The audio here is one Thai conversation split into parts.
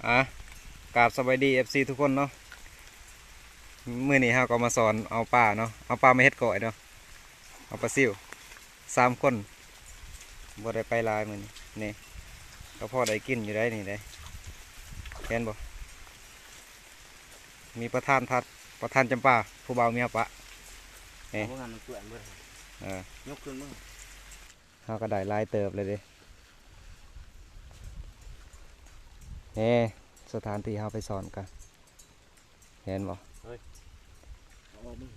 กราบสวัสดี FC ทุกคนเนาะมื้อนี้เราก็มาสอนเอาปลาเนาะเอาปลามาเฮ็ดก่อยเนาะเอาปลาซิว3 คนบ่ได้ไปหลายมื้อนี้นี่ก็พอได้กินอยู่ได้นี่ได้เห็นบ่มีประธานทัดประธานจำปาผู้บ่าวเมียปะนี่ พวกงานมันเกลื่อนเบิด ยกขึ้นมึง เราก็ได้หลายเติบเลยเด้นี่สถานที่เราไปสอนกันเห็นบ่ เอามึง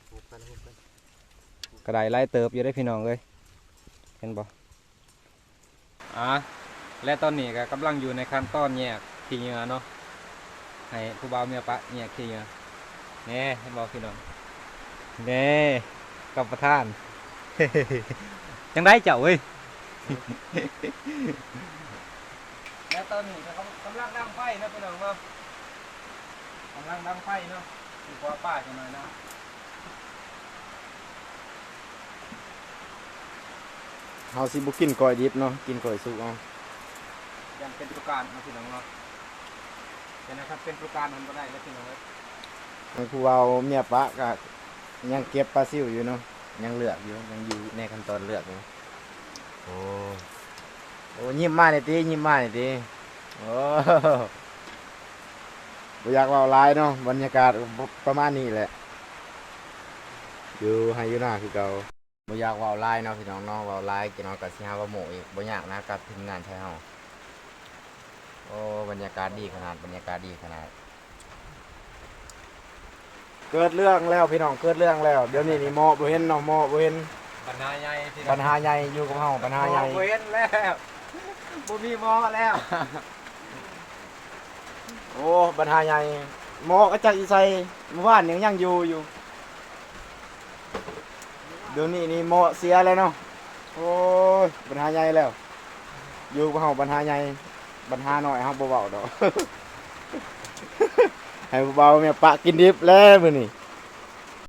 หุบกัน ก็ได้ไล่เติบอยู่ได้พี่น้องเลยเห็นบ่และตอนนี้ก็กำลังอยู่ในขั้นตอนแยกขี้เหงื่อเนาะให้ผู้บ่าวเมียปะแยกขี้เหงื่อนี่เห็นบ่พี่น้องนี่กับประธาน ยังได้เจ้าเว้ย และตอนนี้ก็กำลังดังไฟนะพี่น้องเนาะกำลังดังไฟเนาะถือว่าป้าจังหน่อยนะ เฮาสิบ่กินก้อยดิบเนาะกินก้อยสุกเอา ยังเป็นประการนะพี่น้องเนาะแต่นะครับเป็นประการมันก็ได้แล้วพี่น้องเอ้ย ให้ผู้เว้าเมียปะก็ยังเก็บปลาซิวอยู่เนาะยังเลือกอยู่ยังอยู่ในขั้นตอนเลือกอยู่โอ้ยิ้มมาเลยติยิ้มมาเลยติโอ้บ่อยากเว้าหลายเนาะบรรยากาศประมาณนี้แหละอยู่ให้อยู่หน้าคือเก่าบ่อยากเว้าหลายเนาะพี่น้องเนาะเว้าหลายกินเอาก็สิหาว่าโหมอีกบ่ยากนะกับทีมงานใช่เฮาโอ้บรรยากาศดีขนาดบรรยากาศดีขนาดเกิดเรื่องแล้วพี่น้องเกิดเรื่องแล้วเดี๋ยวนี้นี่หมอบ่เห็นเนาะหมอบ่เห็น ปัญหาใหญ่พี่น้ ปั อง ญหาใหญ่อยู่กับเฮาปัญหาใหญ่ เว้นแล้วบ่มีหมอแล้ว โอ้ปัญหาใหญ่หมอก็จักอีใส่เมื่อวานยังอยู่เดี๋ยวนี้นี่หมอเสียแล้วเนาะโอ้ยปัญหาใหญ่แล้วอยู่กับเฮาปัญหาใหญ่ปัญหาน้อยเฮาบ่เว้าดอก ให้เบาๆแม่ปะกินดิบแล้วมื้อนี้